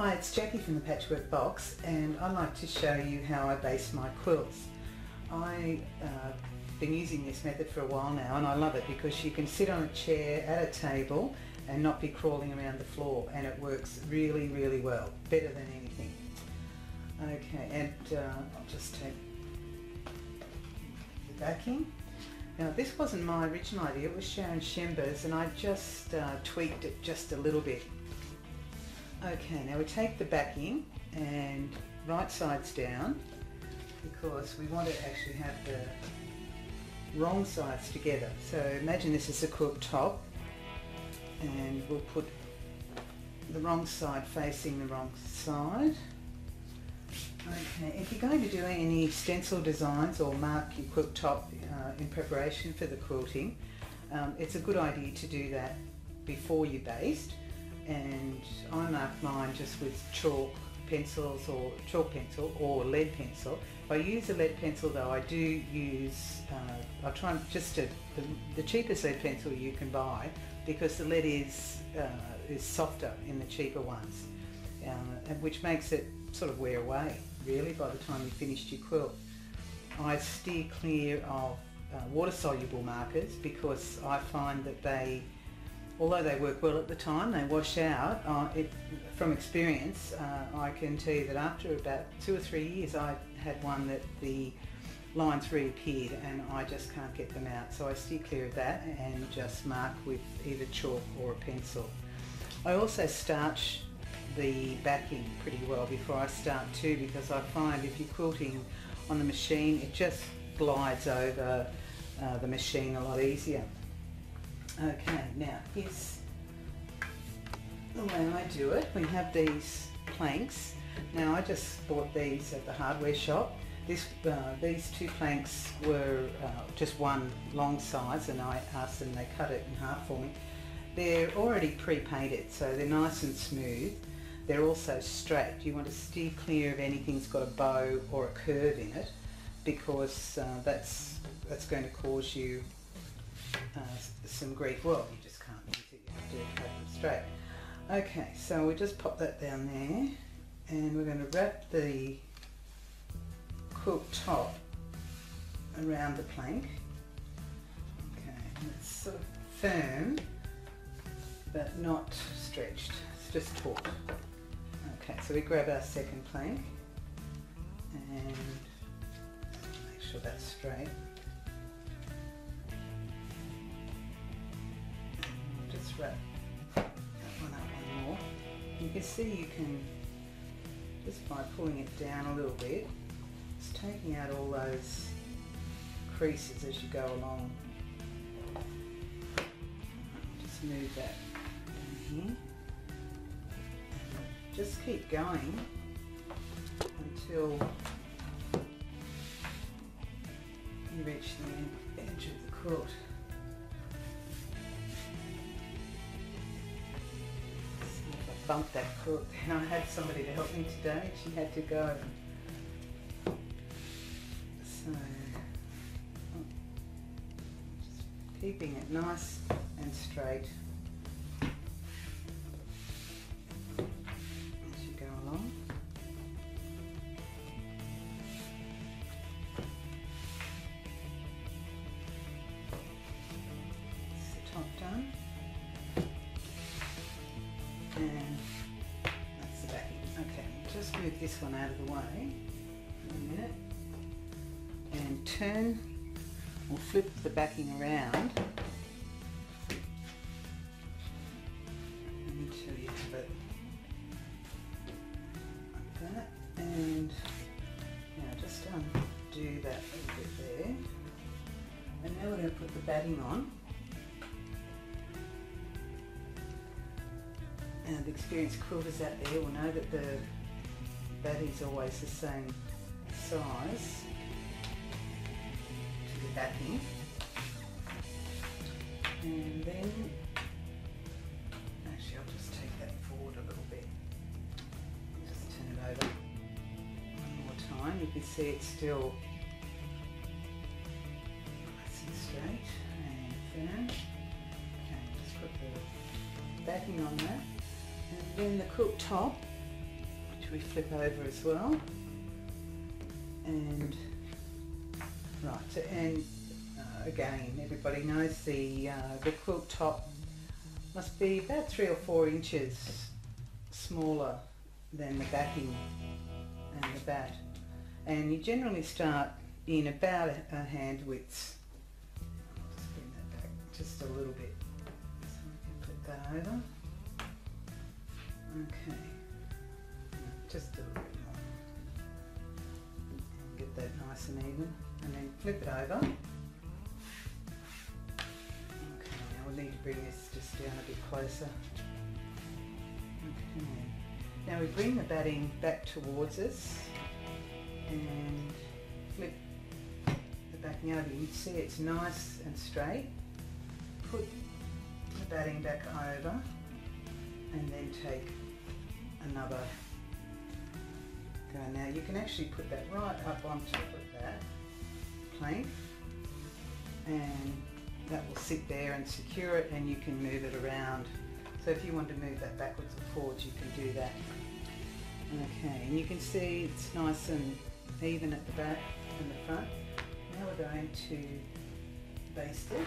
Hi, it's Jackie from the Patchwork Box, and I'd like to show you how I base my quilts. I've been using this method for a while now, and I love it because you can sit on a chair at a table and not be crawling around the floor, and it works really, really well, better than anything. Okay, and I'll just take the backing. Now, this wasn't my original idea, it was Sharon Shember's, and I just tweaked it just a little bit. Okay, now we take the backing and right sides down, because we want to actually have the wrong sides together. So imagine this is a quilt top, and we'll put the wrong side facing the wrong side. Okay, if you're going to do any stencil designs or mark your quilt top in preparation for the quilting, it's a good idea to do that before you baste. And I mark mine just with chalk pencils or chalk pencil or lead pencil. If I use a lead pencil though, I do use, I try just the cheapest lead pencil you can buy, because the lead is softer in the cheaper ones, which makes it sort of wear away really by the time you've finished your quilt. I steer clear of water-soluble markers, because I find that they, although they work well at the time, they wash out. From experience, I can tell you that after about 2 or 3 years I had one that the lines reappeared and I just can't get them out. So I steer clear of that and just mark with either chalk or a pencil. I also starch the backing pretty well before I start too, because I find if you're quilting on the machine, it just glides over the machine a lot easier. Okay, now here's the way I do it. We have these planks. Now I just bought these at the hardware shop. These two planks were just one long size, and I asked them, they cut it in half for me. They're already pre-painted, so they're nice and smooth. They're also straight. You want to steer clear of anything that's got a bow or a curve in it, because that's going to cause you some grief. Well, you just can't use it, you have to have them straight. Okay, so we just pop that down there, and we're going to wrap the quilt top around the plank. Okay, and it's sort of firm but not stretched, it's just taut. Okay, so we grab our second plank and make sure that's straight. Just wrap that one up one more. You can see you can, just by pulling it down a little bit, it's taking out all those creases as you go along. Just move that down here. And just keep going until you reach the edge of the quilt. Bumped that quilt, and I had somebody to help me today. She had to go. So just keeping it nice and straight as you go along. That's the top done. And that's the backing. Okay, just move this one out of the way for a minute and turn or flip the backing around until you have it like that, and now just undo that a little bit there, and now we're going to put the batting on. And the experienced quilters out there will know that the batting is always the same size to the backing. And then, actually I'll just take that forward a little bit. Just turn it over one more time. You can see it's still nice and straight and firm. Okay, just put the backing on that. And then the quilt top we flip over as well. And right, so, and again, everybody knows the quilt top must be about 3 or 4 inches smaller than the backing and the bat. And you generally start in about a hand width. Just bring that back just a little bit so we can flip that over. Okay, just a little bit more. Get that nice and even, and then flip it over. Okay, now we'll need to bring this just down a bit closer. Okay, now we bring the batting back towards us and flip the backing over. You can see it's nice and straight. Put the batting back over and then take another go. Now you can actually put that right up on top of that plank, and that will sit there and secure it, and you can move it around. So if you want to move that backwards or forwards, you can do that. Okay, and you can see it's nice and even at the back and the front. Now we're going to baste it.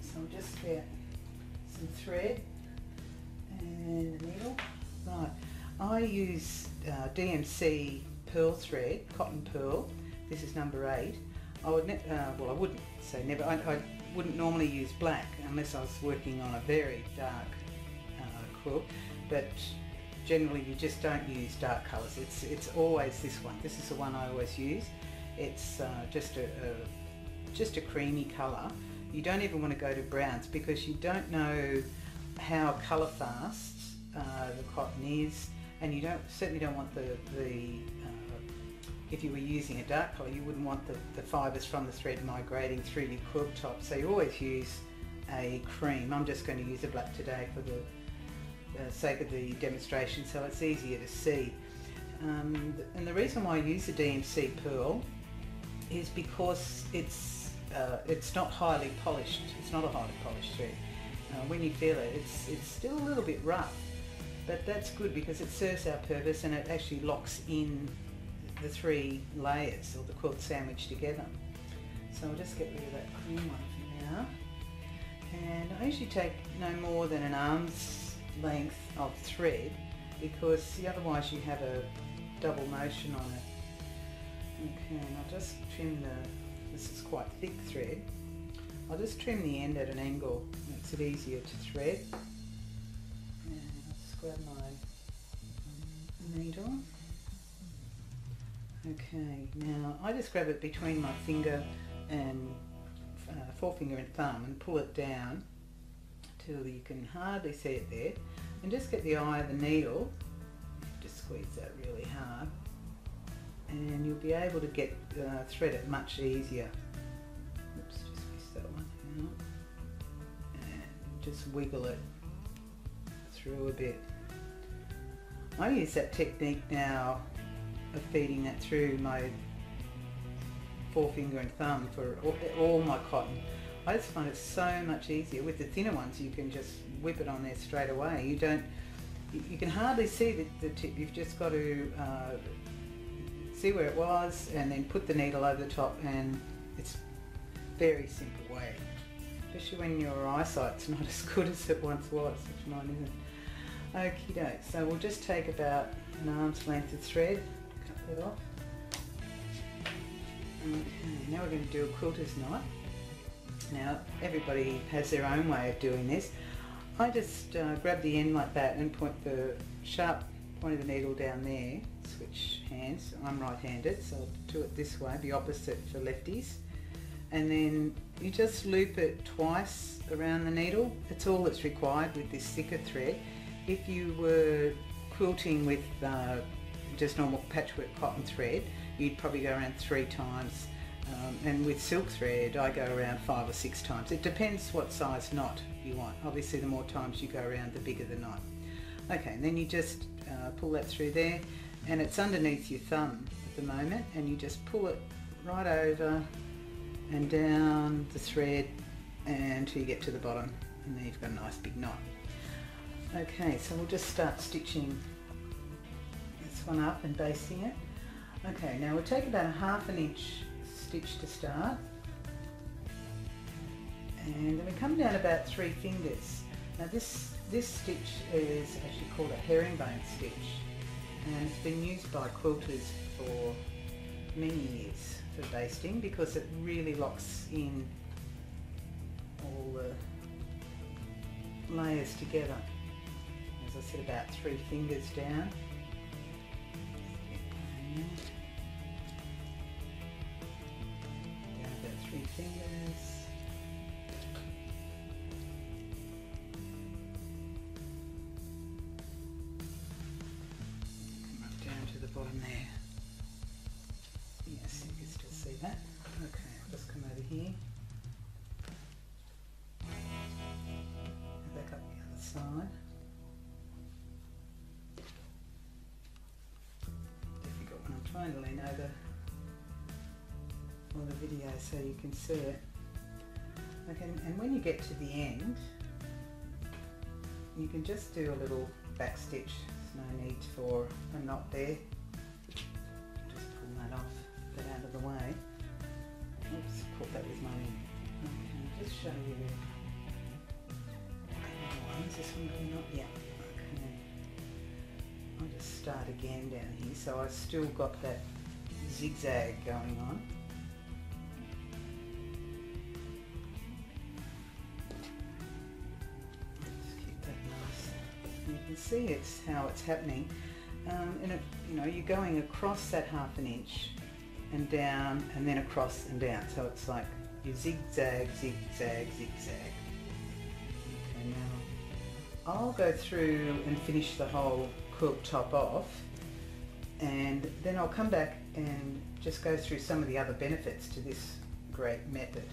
So I'll just get some thread and a needle. Right, I use DMC pearl thread, cotton pearl. This is number 8. I would well, I wouldn't say never. I wouldn't normally use black unless I was working on a very dark quilt, but generally you just don't use dark colours. It's always this one. This is the one I always use. It's just a creamy colour. You don't even want to go to browns because you don't know how colour fast the cotton is, and you certainly don't want if you were using a dark colour, you wouldn't want the fibres from the thread migrating through your quilt top. So you always use a cream. I'm just going to use a black today for the sake of the demonstration, so it's easier to see. And the reason why I use the DMC pearl is because it's not highly polished. It's not a highly polished thread. When you feel it, it's still a little bit rough, but that's good because it serves our purpose and it actually locks in the 3 layers, or the quilt sandwich together. So I'll just get rid of that cream one for now. And I usually take no more than an arm's length of thread, because otherwise you have a double motion on it. Okay, and I'll just trim this is quite thick thread. I'll just trim the end at an angle, makes it easier to thread. And I'll just grab my needle. Okay, now I just grab it between my finger and forefinger and thumb and pull it down till you can hardly see it there, and just get the eye of the needle, just squeeze that really hard, and you'll be able to get thread it much easier. Oops, just missed that one out. And just wiggle it through a bit. I use that technique now of feeding that through my forefinger and thumb for all my cotton. I just find it so much easier. With the thinner ones you can just whip it on there straight away. You can hardly see the tip. You've just got to see where it was and then put the needle over the top, and it's a very simple way, especially when your eyesight's not as good as it once was, which mine isn't. Okie doke, so we'll just take about an arm's length of thread, cut that off. Okay, now we're going to do a quilter's knot. Now everybody has their own way of doing this. I just grab the end like that and point the sharp point of the needle down there, switch hands. I'm right-handed, so I'll do it this way, the opposite for lefties. And then you just loop it twice around the needle. That's all that's required with this thicker thread. If you were quilting with just normal patchwork cotton thread, you'd probably go around 3 times. And with silk thread, I go around 5 or 6 times. It depends what size knot you want. Obviously, the more times you go around, the bigger the knot. Okay, and then you just pull that through there, and it's underneath your thumb at the moment, and you just pull it right over and down the thread until you get to the bottom, and then you've got a nice big knot. Okay, so we'll just start stitching this one up and basting it. Okay, now we'll take about a 1/2 inch stitch to start, and then we come down about 3 fingers. Now this stitch is actually called a herringbone stitch, and it's been used by quilters for many years for basting because it really locks in all the layers together. As I said, about 3 fingers down. Down about 3 fingers. Come up down to the bottom there. Yes, you can still see that. Okay, I'll just come over here. Back up the other side. Difficult when I'm trying to lean over on the video so you can see it. Okay, and when you get to the end, you can just do a little back stitch. There's no need for a knot there. Just pull that off, that out of the way. Oops, caught that with my end. Okay, I'll just show you. Is this one going up? Yeah. Okay. I'll just start again down here. So I've still got that zigzag going on. Just keep that nice. You can see how it's happening. And you're going across that 1/2 inch and down, and then across and down. So it's like you zigzag, zigzag, zigzag. Okay, now I'll go through and finish the whole quilt top off, and then I'll come back and just go through some of the other benefits to this great method.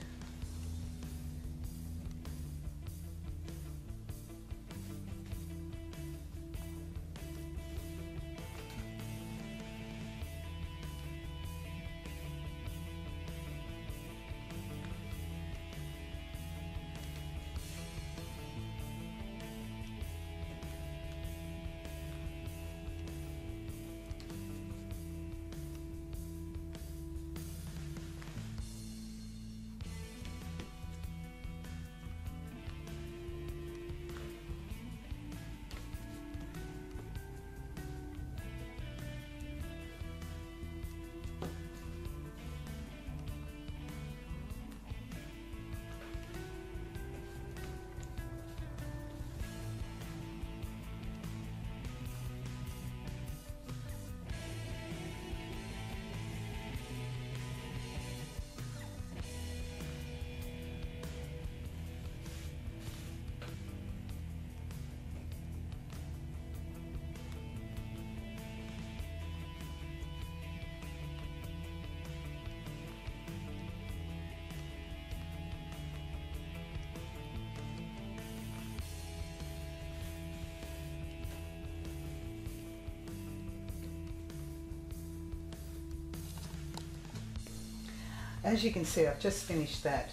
As you can see, I've just finished that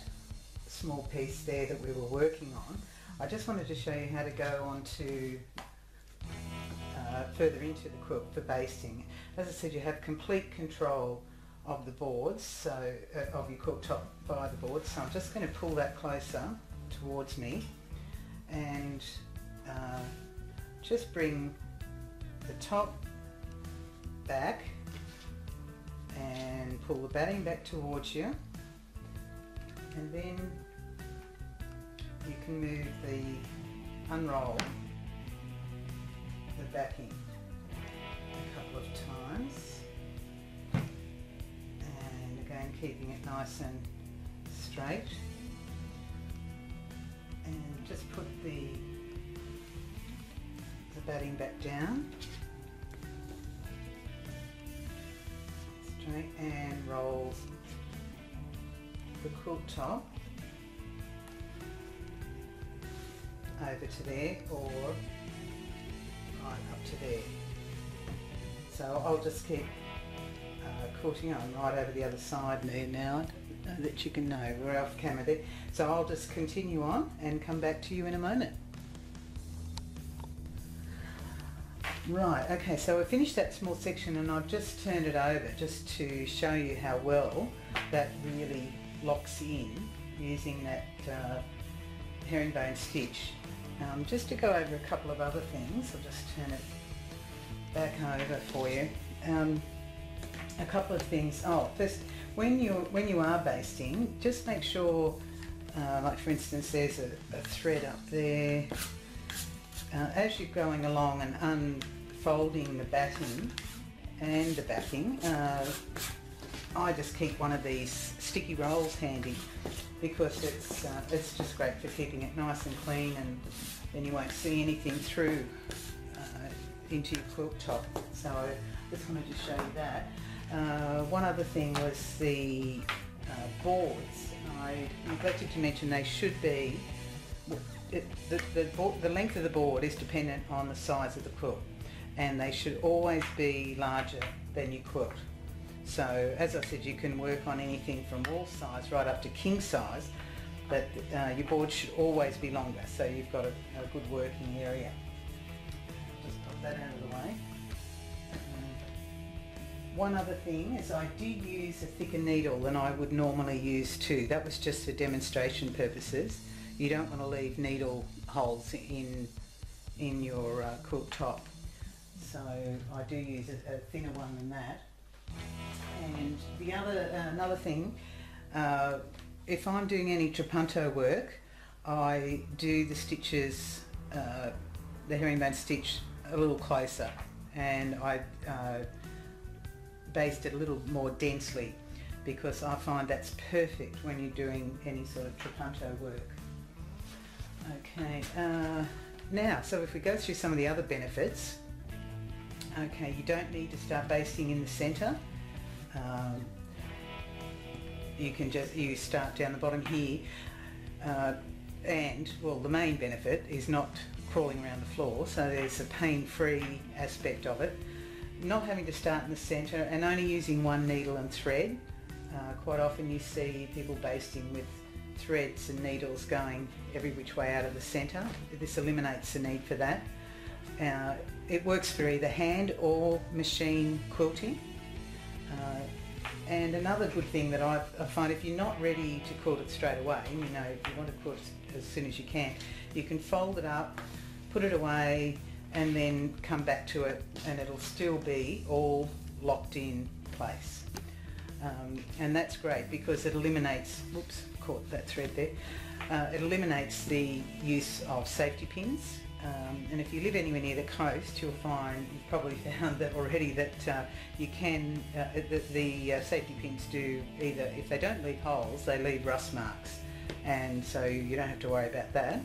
small piece there that we were working on. I just wanted to show you how to go on to further into the quilt for basting. As I said, you have complete control of the boards, so of your quilt top by the boards. So I'm just going to pull that closer towards me and just bring the top back and pull the batting back towards you, and then you can move unroll the backing a couple of times, and again keeping it nice and straight, and just put the batting back down straight and roll the quilt top over to there or right up to there. So I'll just keep quilting on right over the other side there now that you can know we're off camera there. So I'll just continue on and come back to you in a moment. Right, okay, so I finished that small section and I've just turned it over just to show you how well that really locks in using that herringbone stitch. Just to go over a couple of other things, I'll just turn it back over for you. A couple of things. Oh, first, when you are basting, just make sure, like for instance, there's a thread up there. As you're going along and unfolding the batting and the backing, I just keep one of these sticky rolls handy because it's just great for keeping it nice and clean, and then you won't see anything through into your quilt top. So I just wanted to show you that. One other thing was the boards. I neglected to mention they should be, the length of the board is dependent on the size of the quilt, and they should always be larger than your quilt. So as I said, you can work on anything from wall size right up to king size, but your board should always be longer, so you've got a good working area. Just pop that out of the way. One other thing is I did use a thicker needle than I would normally use too. That was just for demonstration purposes. You don't want to leave needle holes in your quilt top. So I do use a thinner one than that. And the another thing, if I'm doing any trapunto work, I do the stitches, the herringbone stitch a little closer, and I baste it a little more densely, because I find that's perfect when you're doing any sort of trapunto work. Okay, now, so if we go through some of the other benefits, okay, you don't need to start basting in the centre. You start down the bottom here, and well, the main benefit is not crawling around the floor, so there's a pain-free aspect of it. Not having to start in the centre and only using one needle and thread. Quite often you see people basting with threads and needles going every which way out of the centre. This eliminates the need for that. It works for either hand or machine quilting. And another good thing that I find, if you're not ready to quilt it straight away, you know, if you want to quilt it as soon as you can fold it up, put it away, and then come back to it, and it'll still be all locked in place. And that's great because it eliminates, whoops, caught that thread there, it eliminates the use of safety pins. And if you live anywhere near the coast, you'll find, you've probably found that already, that you can, the safety pins do either, if they don't leave holes, they leave rust marks, and so you don't have to worry about that.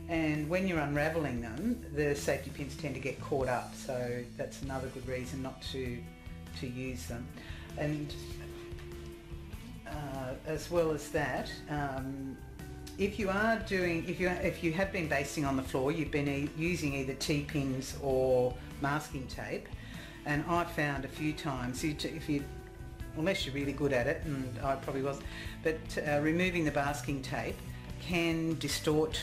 And when you're unravelling them, the safety pins tend to get caught up, so that's another good reason not to use them. And as well as that, if you have been basting on the floor, you've been using either T-pins or masking tape, and I've found a few times, unless you're really good at it, and I probably wasn't, but removing the masking tape can distort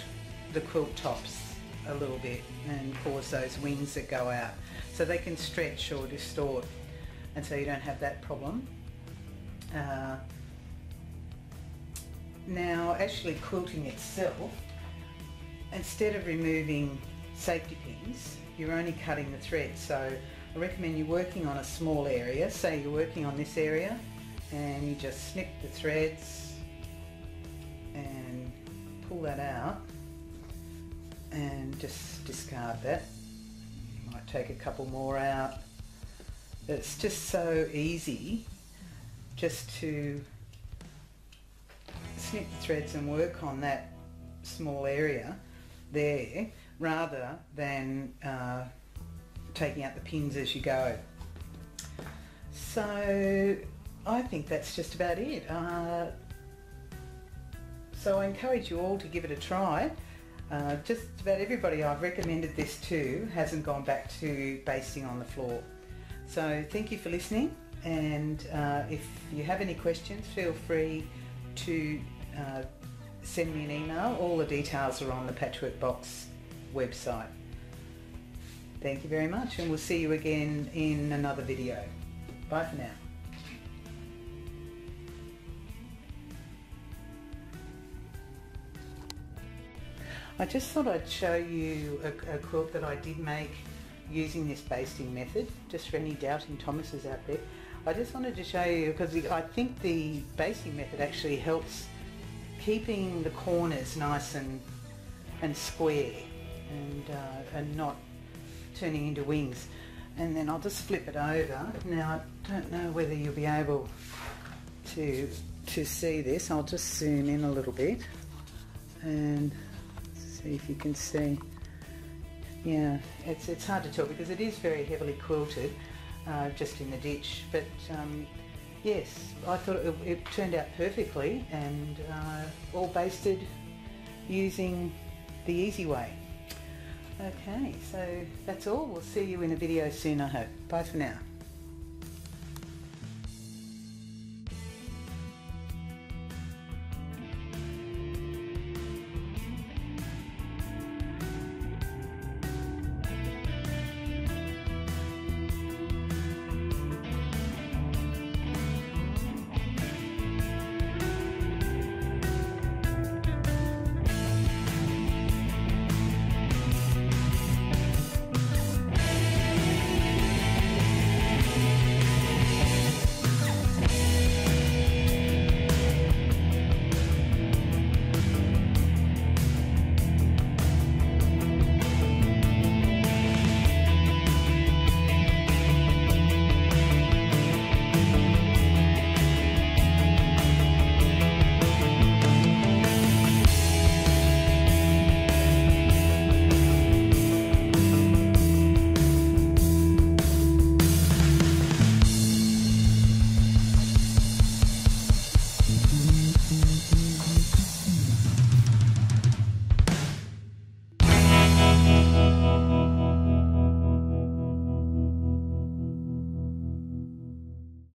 the quilt tops a little bit and cause those wings that go out, so they can stretch or distort, and so you don't have that problem. Now, actually quilting itself, instead of removing safety pins, you're only cutting the thread. So I recommend you working on a small area. Say you're working on this area, and you just snip the threads and pull that out and just discard that. You might take a couple more out. It's just so easy just to snip the threads and work on that small area there, rather than taking out the pins as you go. So I think that's just about it. So I encourage you all to give it a try. Just about everybody I've recommended this to hasn't gone back to basting on the floor. So thank you for listening, and if you have any questions, feel free to send me an email. All the details are on the Patchwork Box website. Thank you very much, and we'll see you again in another video. Bye for now. I just thought I'd show you a quilt that I did make using this basting method, just for any doubting Thomases out there. I just wanted to show you, because I think the basting method actually helps keeping the corners nice and square and not turning into wings. And then I'll just flip it over. Now I don't know whether you'll be able to see this. I'll just zoom in a little bit and see if you can see. Yeah, it's hard to tell because it is very heavily quilted, just in the ditch. But yes, I thought it turned out perfectly, and all basted using the easy way. Okay, so that's all. We'll see you in a video soon, I hope. Bye for now.